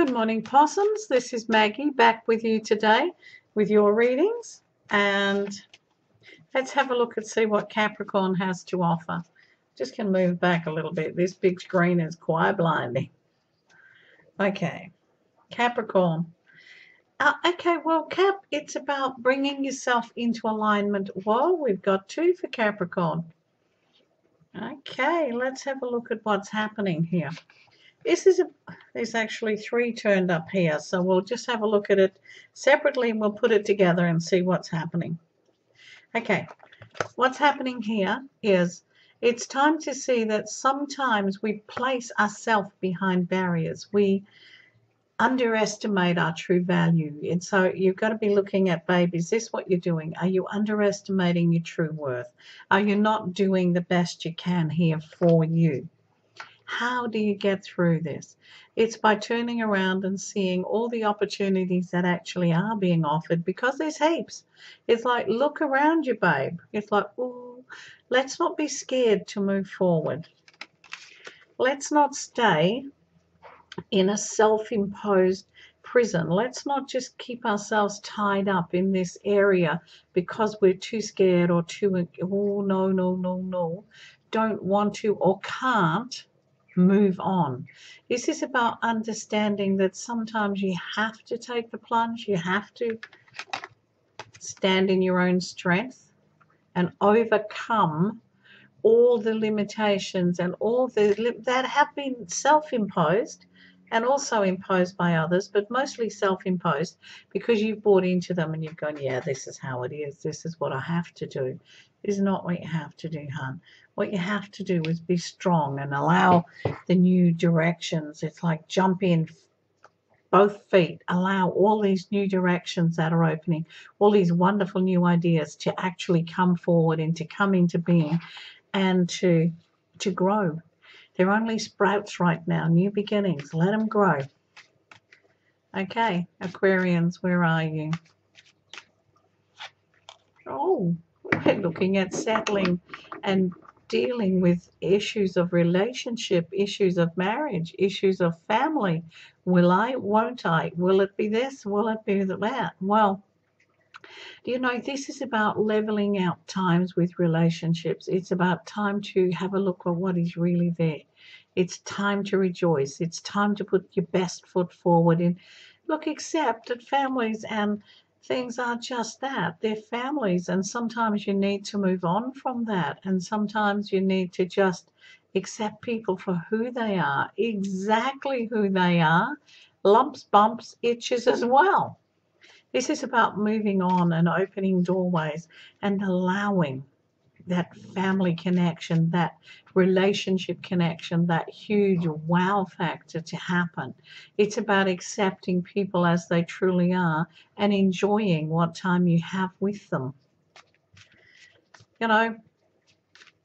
Good morning, possums. This is Maggie back with you today with your readings, and let's have a look and see what Capricorn has to offer. Just going to move back a little bit. This big screen is quite blinding. Okay, Capricorn. Cap, it's about bringing yourself into alignment. Well, we've got 2 for Capricorn. Okay, let's have a look at what's happening here. There's actually 3 turned up here, so we'll just have a look at it separately and we'll put it together and see what's happening. Okay, what's happening here is it's time to see that sometimes we place ourselves behind barriers. We underestimate our true value, and so you've got to be looking at, babe, is this what you're doing? Are you underestimating your true worth? Are you not doing the best you can here for you? How do you get through this? It's by turning around and seeing all the opportunities that actually are being offered, because there's heaps. It's like, look around you, babe. It's like, ooh, let's not be scared to move forward. Let's not stay in a self-imposed prison. Let's not just keep ourselves tied up in this area because we're too scared or too, oh, no, don't want to or can't move on. This is about understanding that sometimes you have to take the plunge. You have to stand in your own strength and overcome all the limitations and all that have been self-imposed and also imposed by others, but mostly self-imposed because you've bought into them and you've gone, yeah, this is how it is. This is what I have to do. This is not what you have to do, hon. What you have to do is be strong and allow the new directions. It's like jump in both feet, allow all these new directions that are opening, all these wonderful new ideas to actually come forward and to come into being and to grow. They're only sprouts right now, new beginnings. Let them grow. Okay, Aquarians, where are you? Oh, we're looking at settling and dealing with issues of relationship, issues of marriage, issues of family. Will I? Won't I? Will it be this? Will it be that? Well, you know, this is about leveling out times with relationships. It's about time to have a look at what is really there. It's time to rejoice. It's time to put your best foot forward. And look, accept that families and things are just that. They're families, and sometimes you need to move on from that. And sometimes you need to just accept people for who they are, exactly who they are, lumps, bumps, itches as well. This is about moving on and opening doorways and allowing that family connection, that relationship connection, that huge wow factor to happen. It's about accepting people as they truly are and enjoying what time you have with them. You know,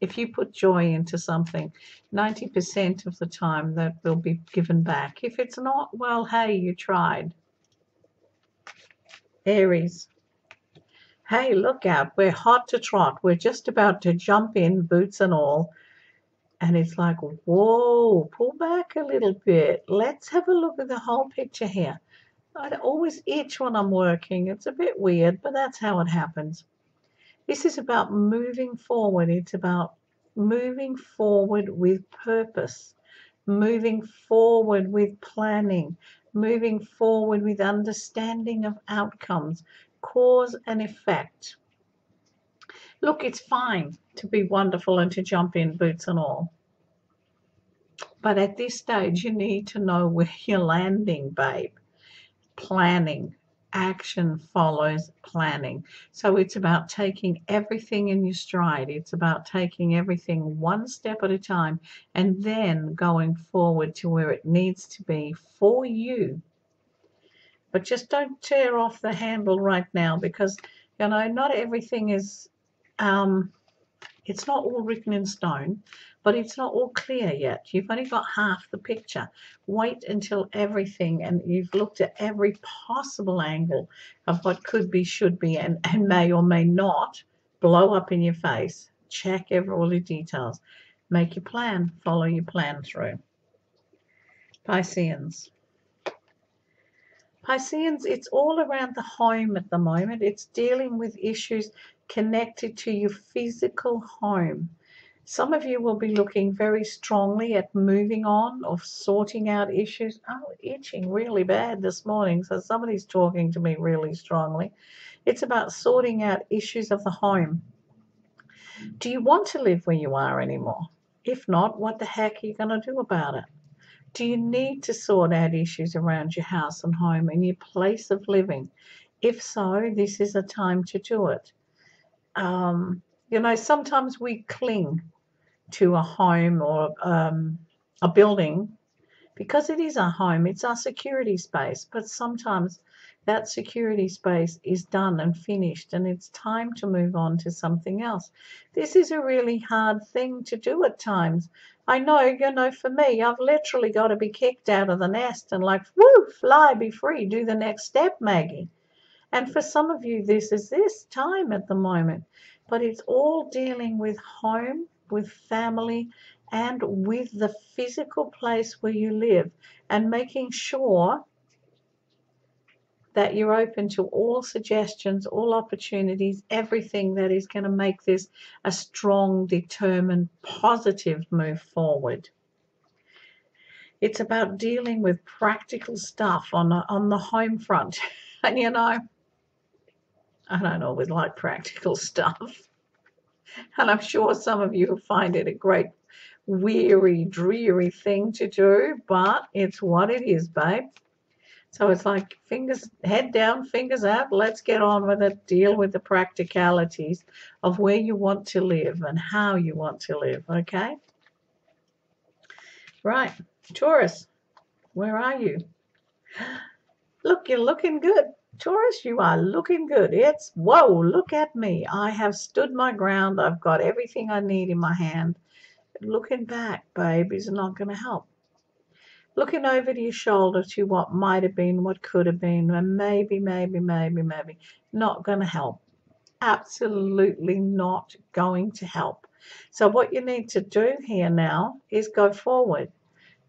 if you put joy into something, 90% of the time that will be given back. If it's not, well, hey, you tried. Aries. Hey, look out, we're hot to trot. We're just about to jump in, boots and all. And it's like, whoa, pull back a little bit. Let's have a look at the whole picture here. I always itch when I'm working. It's a bit weird, but that's how it happens. This is about moving forward. It's about moving forward with purpose, moving forward with planning, moving forward with understanding of outcomes, cause and effect. Look, it's fine to be wonderful and to jump in, boots and all. But at this stage, you need to know where you're landing, babe. Planning. Action follows planning. So it's about taking everything in your stride. It's about taking everything one step at a time and then going forward to where it needs to be for you. But just don't tear off the handle right now, because, you know, not everything is, it's not all written in stone, but it's not all clear yet. You've only got half the picture. Wait until everything, and you've looked at every possible angle of what could be, should be, and may or may not blow up in your face. Check all the details. Make your plan. Follow your plan through. Pisceans. Pisceans, it's all around the home at the moment. It's dealing with issues connected to your physical home. Some of you will be looking very strongly at moving on or sorting out issues. Oh, itching really bad this morning, so somebody's talking to me really strongly. It's about sorting out issues of the home. Do you want to live where you are anymore? If not, what the heck are you going to do about it? Do you need to sort out issues around your house and home and your place of living? If so, this is a time to do it. Sometimes we cling to a home or a building because it is our home, it's our security space, but sometimes that security space is done and finished and it's time to move on to something else. This is a really hard thing to do at times. I know, for me, I've literally got to be kicked out of the nest and like, woo, fly, be free, do the next step, Maggie. And for some of you, this is this time at the moment, but it's all dealing with home, with family, and with the physical place where you live, and making sure that you're open to all suggestions, all opportunities, everything that is going to make this a strong, determined, positive move forward. It's about dealing with practical stuff on the home front. And I don't always like practical stuff. And I'm sure some of you find it a great, weary, dreary thing to do, but it's what it is, babe. So it's like head down, fingers out, let's get on with it, deal with the practicalities of where you want to live and how you want to live, okay? Right, Taurus, where are you? Look, you're looking good. Taurus, you are looking good. Whoa, look at me. I have stood my ground. I've got everything I need in my hand. Looking back, babe, is not going to help. Looking over to your shoulder to what might have been, what could have been, and maybe, not going to help. Absolutely not going to help. So what you need to do here now is go forward.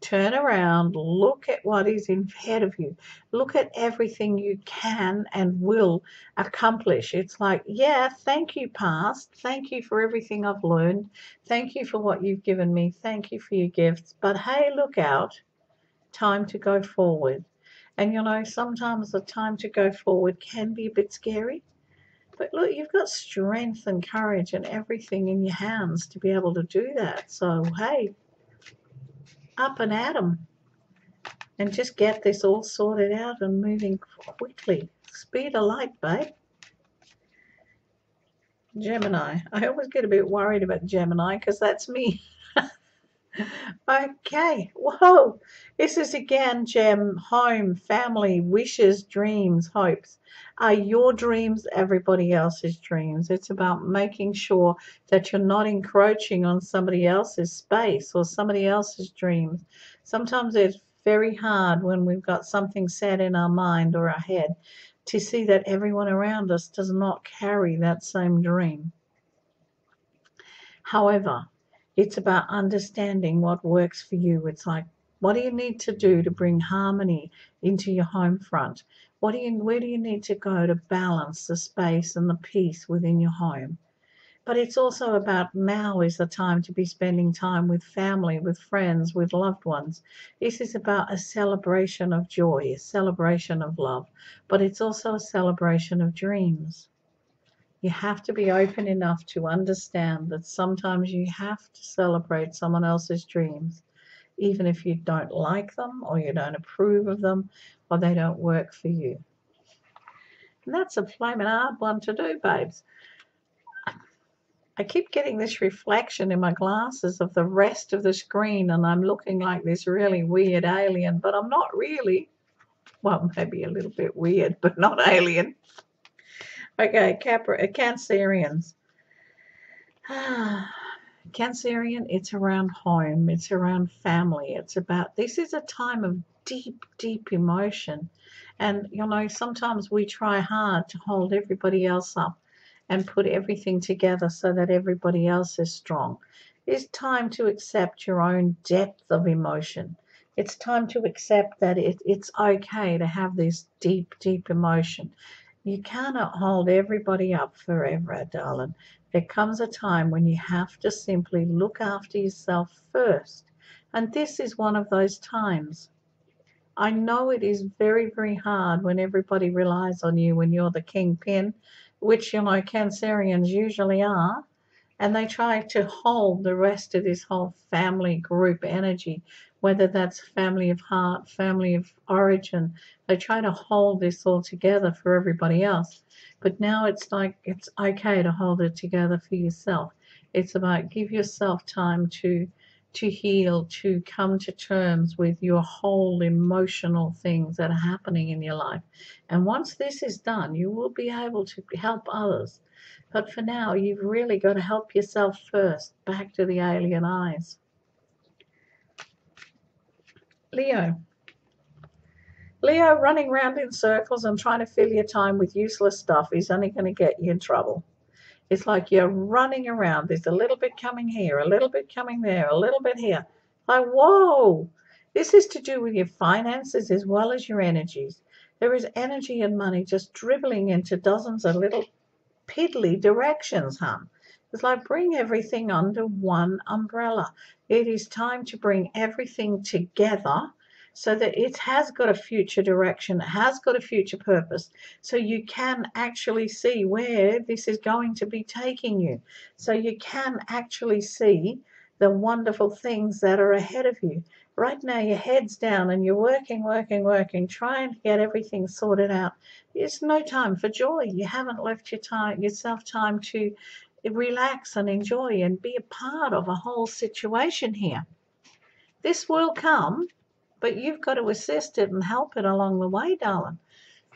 Turn around, look at what is ahead of you. Look at everything you can and will accomplish. It's like, yeah, thank you, past. Thank you for everything I've learned. Thank you for what you've given me. Thank you for your gifts. But hey, look out. Time to go forward. And sometimes the time to go forward can be a bit scary. But look, you've got strength and courage and everything in your hands to be able to do that. So, hey, up and at 'em, and just get this all sorted out and moving quickly. Speed of light, babe. Gemini. I always get a bit worried about Gemini because that's me. Okay. Whoa. This is again, Gem, home, family, wishes, dreams, hopes. Are your dreams everybody else's dreams? It's about making sure that you're not encroaching on somebody else's space or somebody else's dreams. Sometimes it's very hard when we've got something set in our mind or our head to see that everyone around us does not carry that same dream. However, it's about understanding what works for you. It's like, what do you need to do to bring harmony into your home front? Where do you need to go to balance the space and the peace within your home? But it's also about now is the time to be spending time with family, with friends, with loved ones. This is about a celebration of joy, a celebration of love, but it's also a celebration of dreams. You have to be open enough to understand that sometimes you have to celebrate someone else's dreams, even if you don't like them or you don't approve of them or they don't work for you. And that's a flaming hard one to do, babes. I keep getting this reflection in my glasses of the rest of the screen and I'm looking like this really weird alien, but I'm not really. Well, maybe a little bit weird, but not alien. Okay, Cancerians. Cancerian, it's around home, it's around family, this is a time of deep, deep emotion. And, sometimes we try hard to hold everybody else up and put everything together so that everybody else is strong. It's time to accept your own depth of emotion. It's time to accept that it's okay to have this deep, deep emotion. You cannot hold everybody up forever, darling. There comes a time when you have to simply look after yourself first. And this is one of those times. I know it is very, very hard when everybody relies on you when you're the kingpin, which, Cancerians usually are, and they try to hold the rest of this whole family group energy, whether that's family of heart, family of origin. They try to hold this all together for everybody else. But now it's like it's okay to hold it together for yourself. It's about give yourself time to heal, to come to terms with your whole emotional things that are happening in your life. And once this is done, you will be able to help others. But for now, you've really got to help yourself first. Back to the alien eyes. Leo. Leo, running around in circles and trying to fill your time with useless stuff is only going to get you in trouble. It's like you're running around. There's a little bit coming here, a little bit coming there, a little bit here. Like, whoa! This is to do with your finances as well as your energies. There is energy and money just dribbling into dozens of little piddly directions, hon. It's like bring everything under one umbrella. It is time to bring everything together so that it has got a future direction, it has got a future purpose, so you can actually see where this is going to be taking you. So you can actually see the wonderful things that are ahead of you. Right now your head's down and you're working, trying to get everything sorted out. There's no time for joy. You haven't left yourself time to relax and enjoy and be a part of a whole situation here. This will come, but you've got to assist it and help it along the way, darling.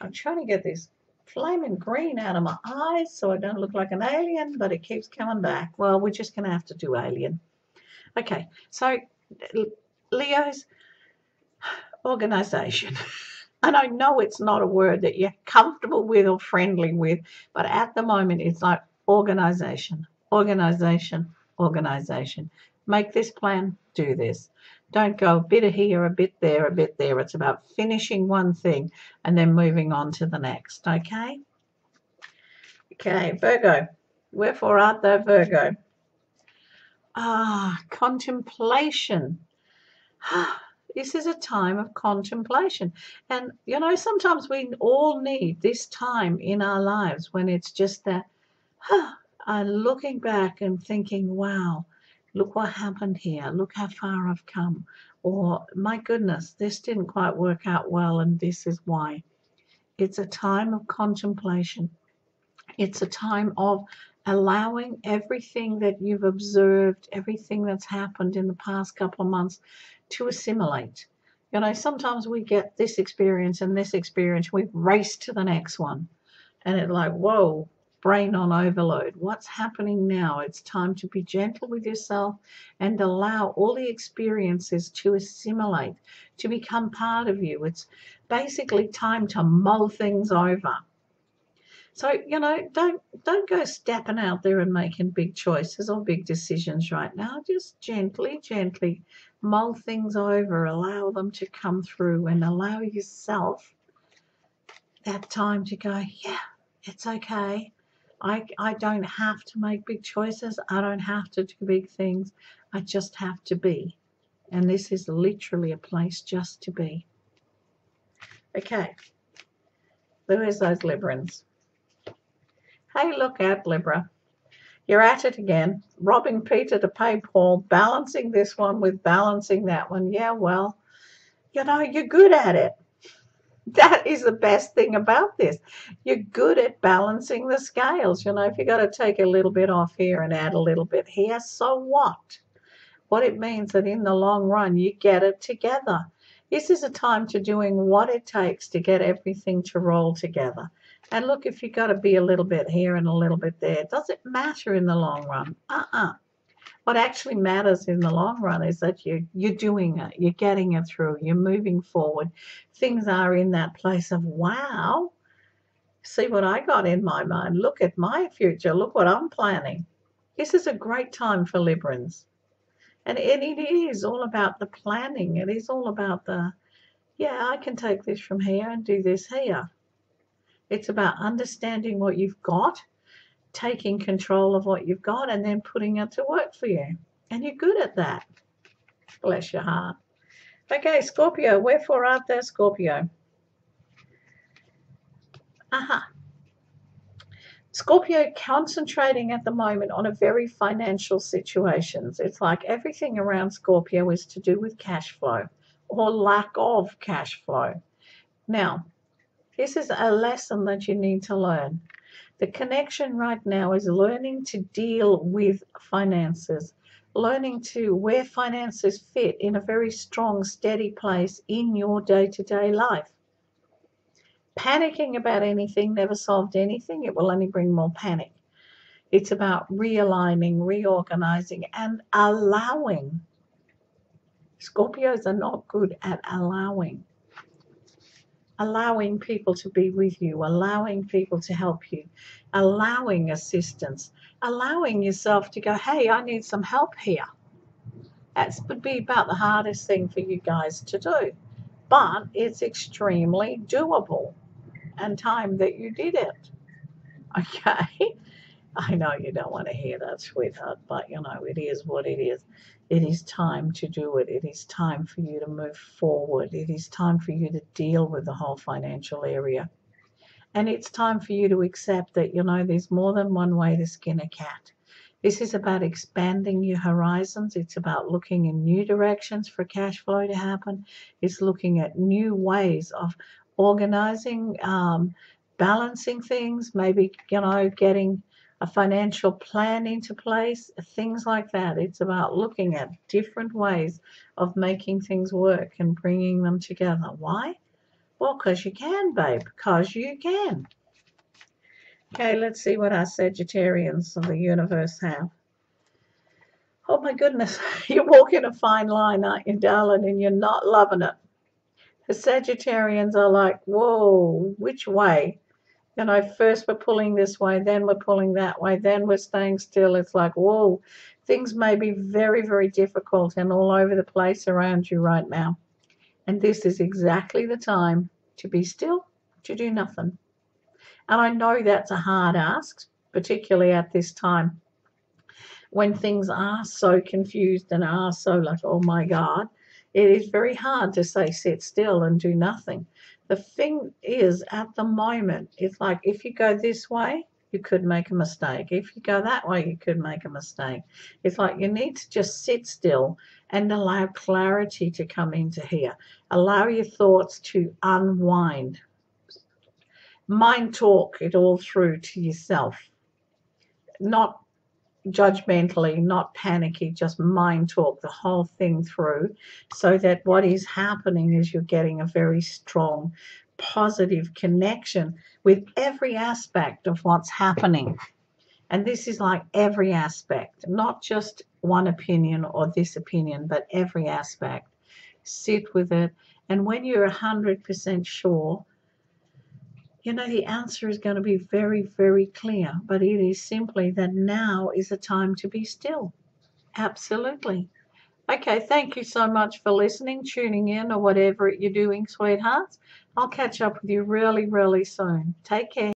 I'm trying to get this flaming green out of my eyes so I don't look like an alien, but it keeps coming back. Well, we're just going to have to do alien. Okay, so Leo's organization. And I know it's not a word that you're comfortable with or friendly with, but at the moment it's like organization, organization, organization. Make this plan, do this. Don't go a bit here, a bit there, a bit there. It's about finishing one thing and then moving on to the next, okay? Okay, Virgo. Wherefore art thou, Virgo? Contemplation. This is a time of contemplation. And, sometimes we all need this time in our lives when it's just that, looking back and thinking, wow, look what happened here. Look how far I've come. Or, my goodness, this didn't quite work out well and this is why. It's a time of contemplation. It's a time of allowing everything that you've observed, everything that's happened in the past couple of months to assimilate. Sometimes we get this experience and this experience, we race to the next one. And it's like, whoa, brain on overload. What's happening now? It's time to be gentle with yourself and allow all the experiences to assimilate, to become part of you. It's basically time to mull things over. So, don't go stepping out there and making big choices or big decisions right now. Just gently mull things over, allow them to come through and allow yourself that time to go, yeah, it's okay. I don't have to make big choices. I don't have to do big things. I just have to be. And this is literally a place just to be. Okay. There's those Librans. Hey, look out, Libra. You're at it again, robbing Peter to pay Paul, balancing this one with balancing that one. Yeah, well, you're good at it. That is the best thing about this. You're good at balancing the scales. If you got to take a little bit off here and add a little bit here, so what? What it means that in the long run, you get it together. This is a time to doing what it takes to get everything to roll together. And look, if you've got to be a little bit here and a little bit there, it doesn't matter in the long run. What actually matters in the long run is that you're doing it, you're getting it through, you're moving forward. Things are in that place of, wow, see what I got in my mind. Look at my future. Look what I'm planning. This is a great time for Librans. And it is all about the planning. It is all about the, yeah, I can take this from here and do this here. It's about understanding what you've got, taking control of what you've got, and then putting it to work for you. And you're good at that. Bless your heart. Okay, Scorpio. Wherefore art thou, Scorpio? Aha. Scorpio concentrating at the moment on a very financial situations. It's like everything around Scorpio is to do with cash flow or lack of cash flow. Now, this is a lesson that you need to learn. The connection right now is learning to deal with finances, learning to where finances fit in a very strong, steady place in your day-to-day life. Panicking about anything never solved anything. It will only bring more panic. It's about realigning, reorganizing, and allowing. Scorpios are not good at allowing. Allowing people to be with you, allowing people to help you, allowing assistance, allowing yourself to go, hey, I need some help here. That would be about the hardest thing for you guys to do. But it's extremely doable. And time that you did it. Okay? I know you don't want to hear that, sweetheart, but you know, it is what it is. It is time to do it. It is time for you to move forward. It is time for you to deal with the whole financial area. And it's time for you to accept that, you know, there's more than one way to skin a cat. This is about expanding your horizons. It's about looking in new directions for cash flow to happen. It's looking at new ways of organizing, balancing things, maybe, you know, getting a financial plan into place, things like that. It's about looking at different ways of making things work and bringing them together. Why? Well, because you can, babe, because you can. Okay, let's see what our Sagittarians of the universe have. Oh my goodness, you're walking a fine line, aren't you, darling, and you're not loving it. The Sagittarians are like, whoa, which way? You know, first we're pulling this way, then we're pulling that way, then we're staying still. It's like, whoa, things may be very, very difficult and all over the place around you right now. And this is exactly the time to be still, to do nothing. And I know that's a hard ask, particularly at this time when things are so confused and are so like, oh my God. It is very hard to say sit still and do nothing. The thing is, at the moment, it's like if you go this way, you could make a mistake. If you go that way, you could make a mistake. It's like you need to just sit still and allow clarity to come into here. Allow your thoughts to unwind. Mind talk it all through to yourself. Not judgmentally, not panicky, just mind talk the whole thing through, so that what is happening is you're getting a very strong, positive connection with every aspect of what's happening. And this is like every aspect, not just one opinion or this opinion, but every aspect. Sit with it. And when you're 100% sure, you know, the answer is going to be very, very clear, but it is simply that now is a time to be still. Absolutely. Okay, thank you so much for listening, tuning in, or whatever you're doing, sweethearts. I'll catch up with you really, really soon. Take care.